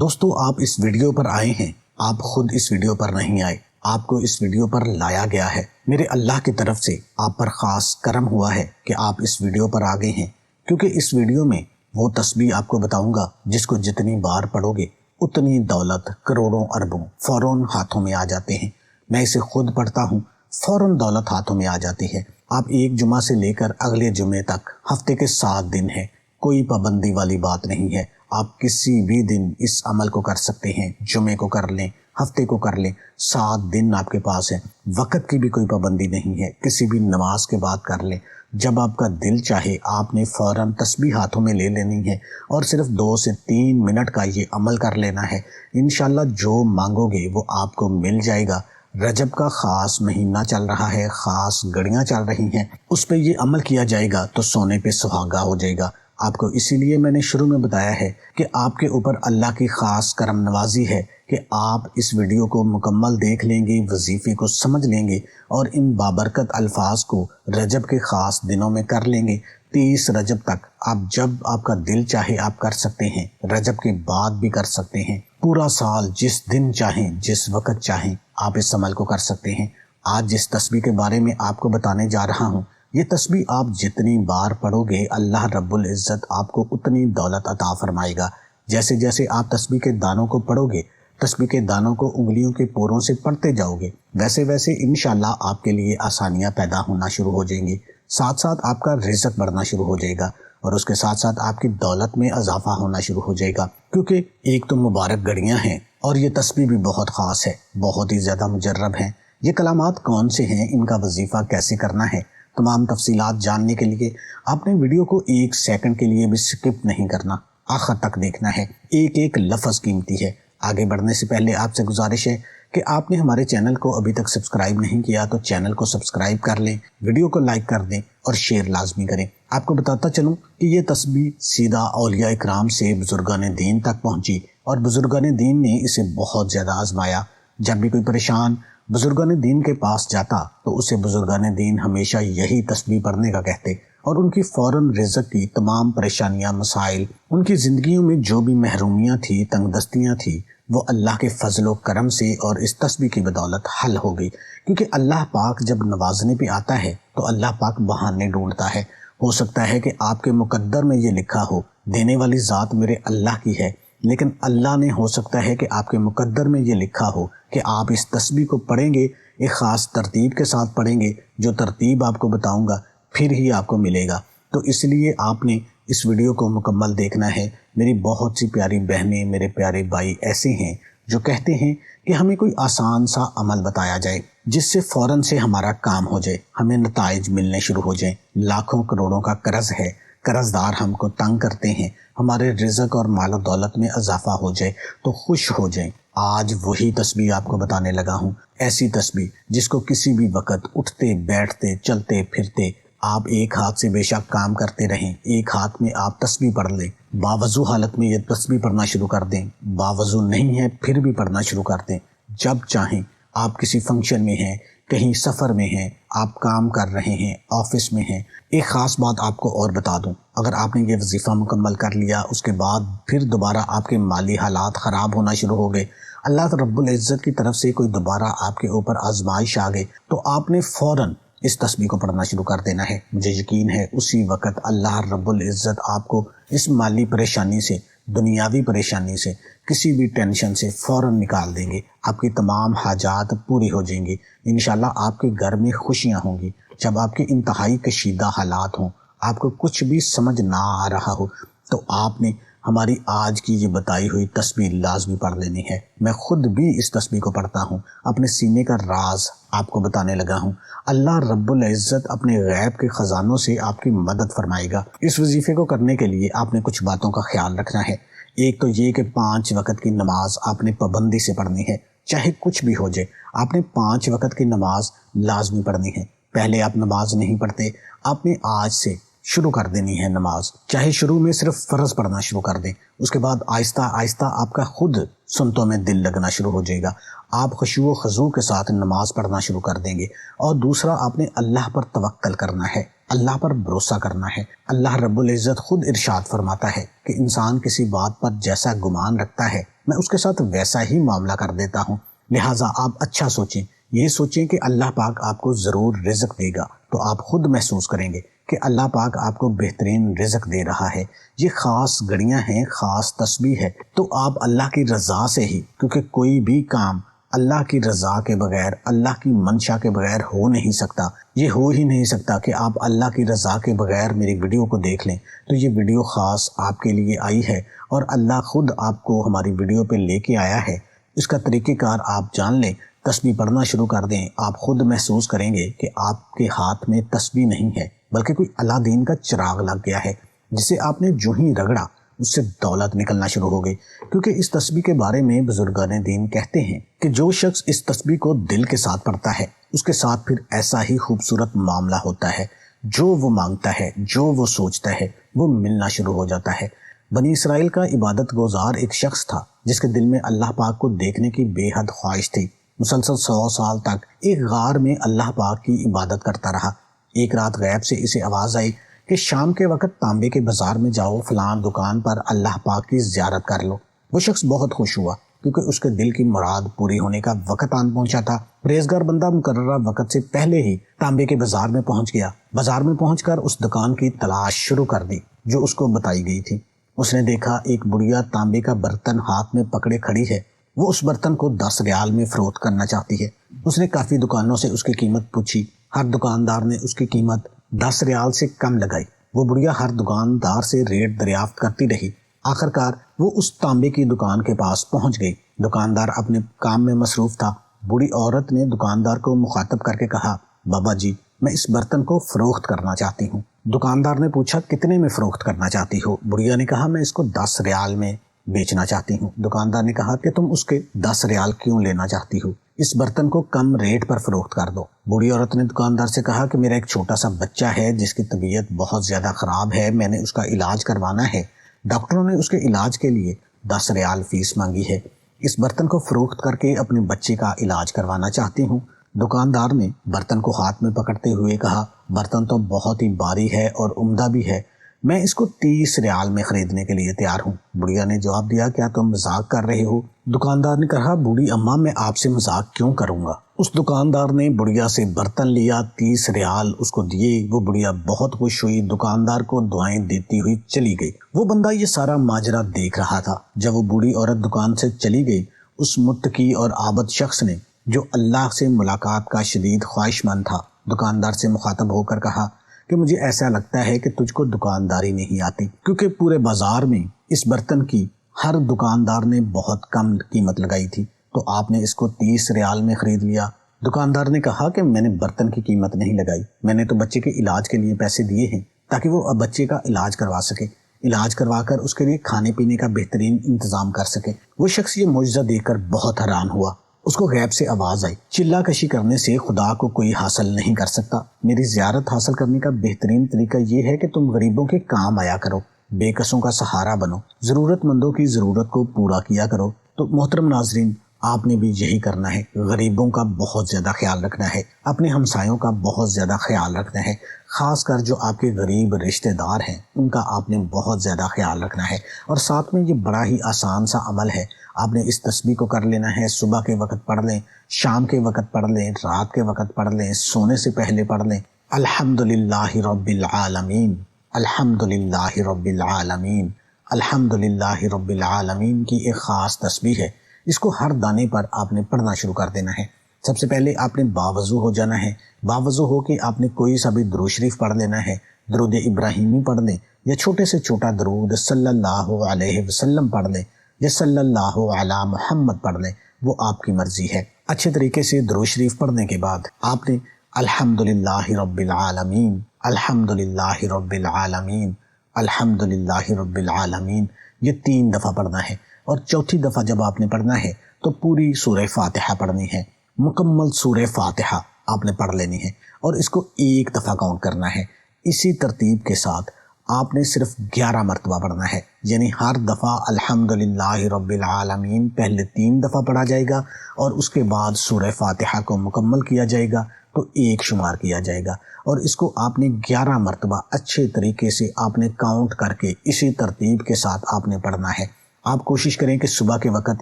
دوستو آپ اس ویڈیو پر آئے ہیں، آپ خود اس ویڈیو پر نہیں آئے، آپ کو اس ویڈیو پر لایا گیا ہے۔ میرے اللہ کی طرف سے آپ پر خاص کرم ہوا ہے کہ آپ اس ویڈیو پر آگئے ہیں، کیونکہ اس ویڈیو میں وہ تسبیح آپ کو بتاؤں گا جس کو جتنی بار پڑھو گے اتنی دولت کروڑوں اربوں فوراً ہاتھوں میں آ جاتے ہیں۔ میں اسے خود پڑھتا ہوں، فوراً دولت ہاتھوں میں آ جاتی ہے۔ آپ ایک جمعہ سے لے کر اگلے جمعے تک ہفتے کے 7 دن ہیں، کوئی پابندی والی بات نہیں ہے۔ آپ کسی بھی دن اس عمل کو کر سکتے ہیں، جمعے کو کر لیں، ہفتے کو کر لیں، 7 دن آپ کے پاس ہیں۔ وقت کی بھی کوئی پابندی نہیں ہے، کسی بھی نماز کے بعد کر لیں۔ جب آپ کا دل چاہے آپ نے فوراً تسبیح ہاتھوں میں لے لینی ہے اور صرف 2 سے 3 منٹ کا یہ عمل کر لینا ہے۔ انشاءاللہ جو مانگو گے وہ آپ کو مل جائے گا۔ رجب کا خاص مہینہ چل رہا ہے، خاص گھڑیاں چل رہی ہیں، اس پہ یہ عمل کیا جائے گا تو سونے پہ سہاگا ہو جائے گا۔ آپ کو اسی لیے میں نے شروع میں بتایا ہے کہ آپ کے اوپر اللہ کی خاص کرم نوازی ہے کہ آپ اس ویڈیو کو مکمل دیکھ لیں گے، وظیفے کو سمجھ لیں گے اور ان بابرکت الفاظ کو رجب کے خاص دنوں میں کر لیں گے۔ 30 رجب تک آپ جب آپ کا دل چاہے آپ کر سکتے ہیں، رجب کے بعد بھی کر سکتے ہیں، پورا سال جس دن چاہیں جس وقت چاہیں آپ اس عمل کو کر سکتے ہیں۔ آج جس تسبیح کے بارے میں آپ کو بتانے جا رہا ہوں، یہ تسبیح آپ جتنی بار پڑھو گے اللہ رب العزت آپ کو اتنی دولت عطا فرمائے گا۔ جیسے جیسے آپ تسبیح کے دانوں کو پڑھو گے، تسبیح کے دانوں کو انگلیوں کے پوروں سے پڑھتے جاؤ گے، ویسے ویسے انشاءاللہ آپ کے لیے آسانیاں پیدا ہونا شروع ہو جائیں گی۔ ساتھ ساتھ آپ کا رزق بڑھنا شروع ہو جائے گا اور اس کے ساتھ ساتھ آپ کی دولت میں اضافہ ہونا شروع ہو جائے گا، کیونکہ ایک تو مبارک گھڑیاں ہیں اور یہ تسبیح بھی بہت خاص ہے، بہت ہی زیادہ مجرب ہیں۔ یہ کلمات کون سے ہیں، ان کا وظیفہ کیسے کرنا ہے، تمام تفصیلات جاننے کے لیے آپ نے ویڈیو کو 1 سیکنڈ کے لیے بھی سکپ نہیں کرنا، آخر تک دیکھنا ہے۔ ایک ایک لفظ قیمتی ہے۔ آگے بڑھنے سے پہلے آپ سے گزارش ہے کہ آپ نے ہمارے چینل کو ابھی تک سبسکرائب نہیں کیا تو چینل کو سبسکرائب کر لیں، ویڈیو کو لائک کر دیں اور شیئر لازمی کریں۔ آپ کو بتاتا چلوں کہ یہ تسبیح سیدھا اولیاء اکرام سے بزرگان دین تک پہنچی اور بزرگان دین نے اسے بہت زیادہ آزمایا۔ جب بھی کوئی پریشان بزرگان دین کے پاس جاتا تو اسے بزرگان دین ہمیشہ یہی تسبیح پڑھنے کا کہتے اور ان کی فوراً رزق کی تمام پریشانیاں، مسائل، ان کی زندگیوں میں جو بھی محرومیاں تھی، تنگ دستیاں تھی، وہ اللہ کے فضل و کرم سے اور اس تسبیح کی بدولت حل ہو گئی۔ کیونکہ اللہ پاک جب نوازنے پہ آتا ہے تو اللہ پاک بہانے ڈھونڈتا ہے۔ ہو سکتا ہے کہ آپ کے مقدر میں یہ لکھا ہو دینے والی ذات میرے اللہ کی ہے، لیکن اللہ نے ہو سکتا ہے کہ آپ کے مقدر میں یہ لکھا ہو کہ آپ اس تسبیح کو پڑھیں گے، ایک خاص ترتیب کے ساتھ پڑھیں گے، جو ترتیب آپ کو بتاؤں گا پھر ہی آپ کو ملے گا۔ تو اس لیے آپ نے اس ویڈیو کو مکمل دیکھنا ہے۔ میری بہت سی پیاری بہنیں، میرے پیارے بھائی ایسے ہیں جو کہتے ہیں کہ ہمیں کوئی آسان سا عمل بتایا جائے جس سے فوراً سے ہمارا کام ہو جائے، ہمیں نتائج ملنے شروع ہو جائیں۔ لاکھوں کروڑوں کا قرض ہے، قرض دار ہم کو تنگ کرتے ہیں، ہمارے رزق اور مال و دولت میں اضافہ ہو جائے تو خوش ہو جائیں۔ آج وہی تسبیح آپ کو بتانے لگا ہوں، ایسی تسبیح جس کو کسی بھی وقت اٹھتے بیٹھتے چلتے پھرتے آپ ایک ہاتھ سے بے شک کام کرتے رہیں، ایک ہاتھ میں آپ تسبیح پڑھ لیں، باوضو حالت میں یہ تسبیح پڑھنا شروع کر دیں، باوضو نہیں ہے پھر بھی پڑھنا شروع کر دیں۔ جب چاہیں آپ کسی فنکشن میں ہیں، کہیں سفر میں ہیں، آپ کام کر رہے ہیں، آفس میں ہیں۔ ایک خاص بات آپ کو اور بتا دوں، اگر آپ نے یہ وظیفہ مکمل کر لیا، اس کے بعد پھر دوبارہ آپ کے مالی حالات خراب ہونا شروع ہو گئے، اللہ رب العزت کی طرف سے کوئی دوبارہ آپ کے اوپر آزمائش آ گئی، تو آپ نے فوراً اس تسبیح کو پڑھنا شروع کر دینا ہے۔ مجھے یقین ہے اسی وقت اللہ رب العزت آپ کو اس مالی پریشانی سے، دنیاوی پریشانی سے، کسی بھی ٹینشن سے فوراً نکال دیں گے۔ آپ کی تمام حاجات پوری ہو جائیں گی۔ انشاءاللہ آپ کے گھر میں خوشیاں ہوں گی۔ جب آپ کے انتہائی کشیدہ حالات ہوں، آپ کو کچھ بھی سمجھ نہ آ رہا ہو، تو آپ نے ہماری آج کی یہ بتائی ہوئی تسبیح لازمی پڑھ لینی ہے۔ میں خود بھی اس تسبیح کو پڑھتا ہوں، اپنے سینے کا راز آپ کو بتانے لگا ہوں۔ اللہ رب العزت اپنے غیب کے خزانوں سے آپ کی مدد فرمائے گا۔ اس وظیفے کو کرنے کے لیے آپ نے کچھ باتوں کا خیال رکھنا ہے۔ ایک تو یہ کہ 5 وقت کی نماز آپ نے پابندی سے پڑھنی ہے، چاہے کچھ بھی ہو جائے، آپ نے 5 وقت کی نماز لازمی پڑھنی ہے۔ پہلے آپ نماز نہیں پڑھتے، آپ نے آج سے شروع کر دینی ہے نماز، چاہے شروع میں صرف فرض پڑھنا شروع کر دیں، اس کے بعد آہستہ آہستہ آپ کا خود سنتوں میں دل لگنا شروع ہو جائے گا، آپ خشوع و خضوع کے ساتھ نماز پڑھنا شروع کر دیں گے۔ اور دوسرا، آپ نے اللہ پر توکل کرنا ہے، اللہ پر بھروسہ کرنا ہے۔ اللہ رب العزت خود ارشاد فرماتا ہے کہ انسان کسی بات پر جیسا گمان رکھتا ہے میں اس کے ساتھ ویسا ہی معاملہ کر دیتا ہوں۔ لہٰذا آپ اچھا سوچیں، یہ سوچیں کہ اللہ پاک آپ کو ضرور رزق دے گا، تو آپ خود محسوس کریں گے کہ اللہ پاک آپ کو بہترین رزق دے رہا ہے۔ یہ خاص گھڑیاں ہیں، خاص تسبیح ہے، تو آپ اللہ کی رضا سے ہی، کیونکہ کوئی بھی کام اللہ کی رضا کے بغیر، اللہ کی منشا کے بغیر ہو نہیں سکتا۔ یہ ہو ہی نہیں سکتا کہ آپ اللہ کی رضا کے بغیر میری ویڈیو کو دیکھ لیں۔ تو یہ ویڈیو خاص آپ کے لیے آئی ہے اور اللہ خود آپ کو ہماری ویڈیو پہ لے کے آیا ہے۔ اس کا طریقہ کار آپ جان لیں، تسبیح پڑھنا شروع کر دیں، آپ خود محسوس کریں گے کہ آپ کے ہاتھ میں تسبیح نہیں ہے بلکہ کوئی اللہ دین کا چراغ لگ گیا ہے، جسے آپ نے جو ہی رگڑا اس سے دولت نکلنا شروع ہو گئی۔ کیونکہ اس تسبیح کے بارے میں بزرگان دین کہتے ہیں کہ جو شخص اس تسبیح کو دل کے ساتھ پڑھتا ہے، اس کے ساتھ پھر ایسا ہی خوبصورت معاملہ ہوتا ہے، جو وہ مانگتا ہے، جو وہ سوچتا ہے، وہ ملنا شروع ہو جاتا ہے۔ بنی اسرائیل کا عبادت گزار ایک شخص تھا جس کے دل میں اللہ پاک کو دیکھنے کی بے حد خواہش تھی۔ مسلسل 100 سال تک ایک غار میں اللہ پاک کی عبادت کرتا رہا۔ ایک رات غیب سے اسے آواز آئی کہ شام کے وقت تانبے کے بازار میں جاؤ، فلاں دکان پر اللہ پاک کی زیارت کر لو۔ وہ شخص بہت خوش ہوا کیونکہ اس کے دل کی مراد پوری ہونے کا وقت آن پہنچا تھا۔ پرہیزگار بندہ مقررہ وقت سے پہلے ہی تانبے کے بازار میں پہنچ گیا۔ بازار میں پہنچ کر اس دکان کی تلاش شروع کر دی جو اس کو بتائی گئی تھی۔ اس نے دیکھا ایک بڑھیا تانبے کا برتن ہاتھ میں پکڑے کھڑی ہے، وہ اس برتن کو 10 ریال میں فروخت کرنا چاہتی ہے۔ اس نے کافی دکانوں سے اس کی قیمت پوچھی، ہر دکاندار نے اس کی قیمت 10 ریال سے کم لگائی۔ وہ بڑھیا ہر دکاندار سے ریٹ دریافت کرتی رہی۔ آخر کار وہ اس تانبے کی دکان کے پاس پہنچ گئی۔ دکاندار اپنے کام میں مصروف تھا۔ بوڑھی عورت نے دکاندار کو مخاطب کر کے کہا، بابا جی، میں اس برتن کو فروخت کرنا چاہتی ہوں۔ دکاندار نے پوچھا، کتنے میں فروخت کرنا چاہتی ہو؟ بڑھیا نے کہا، میں اس کو 10 ریال میں بیچنا چاہتی ہوں۔ دکاندار نے کہا کہ تم اس کے 10 ریال کیوں لینا چاہتی ہو؟ اس برتن کو کم ریٹ پر فروخت کر دو۔ بوڑھی عورت نے دکاندار سے کہا کہ میرا ایک چھوٹا سا بچہ ہے جس کی طبیعت بہت زیادہ خراب ہے، میں نے اس کا علاج کروانا ہے۔ ڈاکٹروں نے اس کے علاج کے لیے 10 ریال فیس مانگی ہے۔ اس برتن کو فروخت کر کے اپنے بچے کا علاج کروانا چاہتی ہوں۔ دکاندار نے برتن کو ہاتھ میں پکڑتے ہوئے کہا، برتن تو بہت ہی بھاری ہے اور عمدہ بھی ہے، میں اس کو 30 ریال میں خریدنے کے لیے تیار ہوں۔ بڑھیا نے جواب دیا، کیا تم مذاق کر رہے ہو؟ دکاندار نے کہا، بوڑھی اماں، میں آپ سے مذاق کیوں کروں گا؟ اس دکاندار نے بڑھیا سے برتن لیا، 30 ریال اس کو دیے۔ وہ بڑھیا بہت خوش ہوئی، دکاندار کو دعائیں دیتی ہوئی چلی گئی۔ وہ بندہ یہ سارا ماجرا دیکھ رہا تھا۔ جب وہ بوڑھی عورت دکان سے چلی گئی، اس متقی اور عابد شخص نے، جو اللہ سے ملاقات کا شدید خواہش مند تھا، دکاندار سے مخاطب ہو کر کہا کہ مجھے ایسا لگتا ہے کہ تجھ کو دکانداری نہیں آتی، کیونکہ پورے بازار میں اس برتن کی ہر دکاندار نے بہت کم قیمت لگائی تھی، تو آپ نے اس کو 30 ریال میں خرید لیا۔ دکاندار نے کہا کہ میں نے برتن کی قیمت نہیں لگائی، میں نے تو بچے کے علاج کے لیے پیسے دیے ہیں تاکہ وہ بچے کا علاج کروا سکے، علاج کروا کر اس کے لیے کھانے پینے کا بہترین انتظام کر سکے۔ وہ شخص یہ معجزہ دیکھ کر بہت حیران ہوا۔ اس کو غیب سے آواز آئی، چلا کشی کرنے سے خدا کو کوئی حاصل نہیں کر سکتا۔ میری زیارت حاصل کرنے کا بہترین طریقہ یہ ہے کہ تم غریبوں کے کام آیا کرو، بے کسوں کا سہارا بنو، ضرورت مندوں کی ضرورت کو پورا کیا کرو۔ تو محترم ناظرین، آپ نے بھی یہی کرنا ہے، غریبوں کا بہت زیادہ خیال رکھنا ہے، اپنے ہمسایوں کا بہت زیادہ خیال رکھنا ہے، خاص کر جو آپ کے غریب رشتہ دار ہیں ان کا آپ نے بہت زیادہ خیال رکھنا ہے۔ اور ساتھ میں یہ بڑا ہی آسان سا عمل ہے، آپ نے اس تسبیح کو کر لینا ہے۔ صبح کے وقت پڑھ لیں، شام کے وقت پڑھ لیں، رات کے وقت پڑھ لیں، سونے سے پہلے پڑھ لیں۔ الحمدللہ رب العالمین، الحمدللہ رب العالمین، الحمدللہ رب العالمین کی ایک خاص تسبیح ہے۔ اس کو ہر دانے پر آپ نے پڑھنا شروع کر دینا ہے۔ سب سے پہلے آپ نے باوضو ہو جانا ہے۔ باوضو ہو کے آپ نے کوئی سا بھی درود شریف پڑھ لینا ہے، درود ابراہیمی پڑھ لیں یا چھوٹے سے چھوٹا درود صلی اللہ علیہ وسلم پڑھ لیں یا صلی اللہ علی محمد پڑھ لیں، وہ آپ کی مرضی ہے۔ اچھے طریقے سے درود شریف پڑھنے کے بعد آپ نے الحمدللہ رب العالمین، الحمدللہ رب العالمین، الحمدللہ رب العالمین یہ 3 دفعہ پڑھنا ہے۔ اور چوتھی دفعہ جب آپ نے پڑھنا ہے تو پوری سورہ فاتحہ پڑھنی ہے، مکمل سورہ فاتحہ آپ نے پڑھ لینی ہے اور اس کو 1 دفعہ کاؤنٹ کرنا ہے۔ اسی ترتیب کے ساتھ آپ نے صرف 11 مرتبہ پڑھنا ہے، یعنی ہر دفعہ الحمدللہ رب العالمین پہلے 3 دفعہ پڑھا جائے گا اور اس کے بعد سورہ فاتحہ کو مکمل کیا جائے گا تو 1 شمار کیا جائے گا، اور اس کو آپ نے 11 مرتبہ اچھے طریقے سے آپ نے کاؤنٹ کر کے اسی ترتیب کے ساتھ آپ نے پڑھنا ہے۔ آپ کوشش کریں کہ صبح کے وقت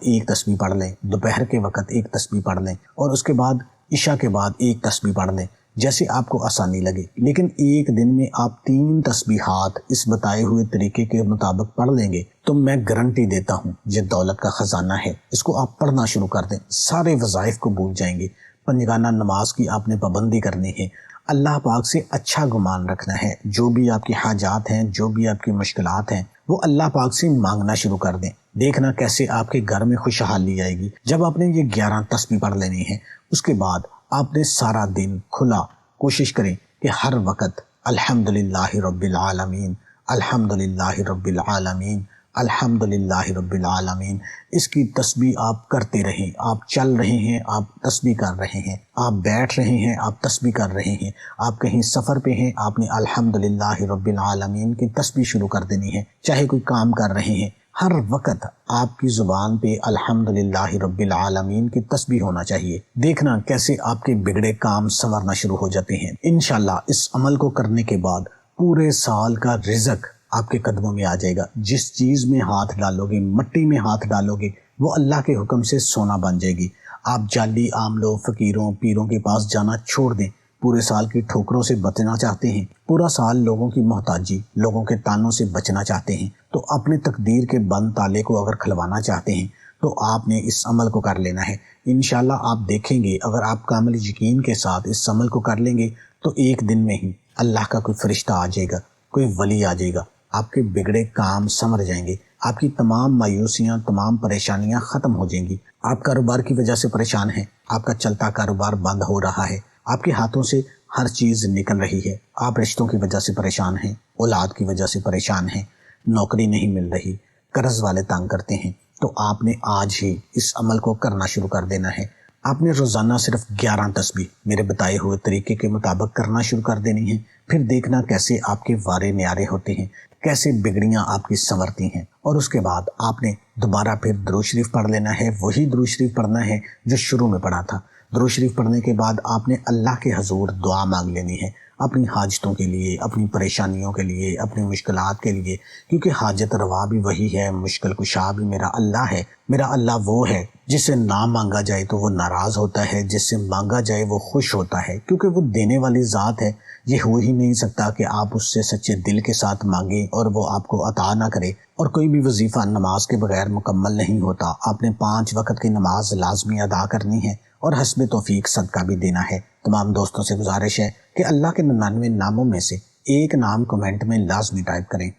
ایک تسبیح پڑھ لیں، دوپہر کے وقت ایک تسبیح پڑھ لیں اور اس کے بعد عشاء کے بعد ایک تسبیح پڑھ لیں، جیسے آپ کو آسانی لگے۔ لیکن ایک دن میں آپ 3 تسبیحات اس بتائے ہوئے طریقے کے مطابق پڑھ لیں گے تو میں گارنٹی دیتا ہوں یہ دولت کا خزانہ ہے۔ اس کو آپ پڑھنا شروع کر دیں، سارے وظائف کو بھول جائیں گے۔ پنجگانہ نماز کی آپ نے پابندی کرنی ہے، اللہ پاک سے اچھا گمان رکھنا ہے، جو بھی آپ کی حاجات ہیں، جو بھی آپ کی مشکلات ہیں، وہ اللہ پاک سے مانگنا شروع کر دیں۔ دیکھنا کیسے آپ کے گھر میں خوشحالی آئے گی۔ جب آپ نے یہ 11 تسبیح پڑھ لینی ہے، اس کے بعد آپ نے سارا دن کھلا کوشش کریں کہ ہر وقت الحمدللہ رب العالمین، الحمدللہ رب العالمین، الحمدللہ رب العالمین، اس کی تسبیح آپ کرتے رہیں۔ آپ چل رہے ہیں، آپ تسبیح کر رہے ہیں، آپ بیٹھ رہے ہیں، آپ تسبیح کر رہے ہیں، آپ کہیں سفر پہ ہیں، آپ نے الحمدللہ رب العالمین کی تسبیح شروع کر دینی ہے۔ چاہے کوئی کام کر رہے ہیں، ہر وقت آپ کی زبان پہ الحمدللہ رب العالمین کی تسبیح ہونا چاہیے۔ دیکھنا کیسے آپ کے بگڑے کام سنورنا شروع ہو جاتے ہیں۔ انشاءاللہ اس عمل کو کرنے کے بعد پورے سال کا رزق آپ کے قدموں میں آ جائے گا۔ جس چیز میں ہاتھ ڈالو گے، مٹی میں ہاتھ ڈالو گے، وہ اللہ کے حکم سے سونا بن جائے گی۔ آپ جعلی عاملوں، فقیروں، پیروں کے پاس جانا چھوڑ دیں۔ پورے سال کی ٹھوکروں سے بچنا چاہتے ہیں، پورا سال لوگوں کی محتاجی، لوگوں کے تانوں سے بچنا چاہتے ہیں، تو اپنے تقدیر کے بند تالے کو اگر کھلوانا چاہتے ہیں تو آپ نے اس عمل کو کر لینا ہے۔ انشاءاللہ آپ دیکھیں گے، اگر آپ کامل یقین کے ساتھ اس عمل کو کر لیں گے تو ایک دن میں ہی اللہ کا کوئی فرشتہ آ جائے گا، کوئی ولی آ جائے گا، آپ کے بگڑے کام سنور جائیں گے، آپ کی تمام مایوسیاں، تمام پریشانیاں ختم ہو جائیں گی۔ آپ کاروبار کی وجہ سے پریشان ہیں، آپ کا چلتا کاروبار بند ہو رہا ہے، آپ کے ہاتھوں سے ہر چیز نکل رہی ہے، آپ رشتوں کی وجہ سے پریشان ہیں، اولاد کی وجہ سے پریشان ہیں، نوکری نہیں مل رہی، قرض والے تنگ کرتے ہیں، تو آپ نے آج ہی اس عمل کو کرنا شروع کر دینا ہے۔ آپ نے روزانہ صرف 11 تسبیح میرے بتائے ہوئے طریقے کے مطابق کرنا شروع کر دینی ہے۔ پھر دیکھنا کیسے آپ کے وارے نیارے ہوتے ہیں، کیسے بگڑیاں آپ کی سنورتی ہیں۔ اور اس کے بعد آپ نے دوبارہ پھر درود شریف پڑھ لینا ہے، وہی درود شریف پڑھنا ہے جو شروع میں پڑھا تھا۔ درود شریف پڑھنے کے بعد آپ نے اللہ کے حضور دعا مانگ لینی ہے، اپنی حاجتوں کے لیے، اپنی پریشانیوں کے لیے، اپنی مشکلات کے لیے، کیونکہ حاجت روا بھی وہی ہے، مشکل کشا بھی میرا اللہ ہے۔ میرا اللہ وہ ہے جس سے نہ مانگا جائے تو وہ ناراض ہوتا ہے، جس سے مانگا جائے وہ خوش ہوتا ہے، کیونکہ وہ دینے والی ذات ہے۔ یہ ہو ہی نہیں سکتا کہ آپ اس سے سچے دل کے ساتھ مانگیں اور وہ آپ کو عطا نہ کرے۔ اور کوئی بھی وظیفہ نماز کے بغیر مکمل نہیں ہوتا۔ آپ نے 5 وقت کی نماز لازمی ادا کرنی ہے اور حسب توفیق صدقہ بھی دینا ہے۔ تمام دوستوں سے گزارش ہے کہ اللہ کے 99 ناموں میں سے ایک نام کمنٹ میں لازمی ٹائپ کریں۔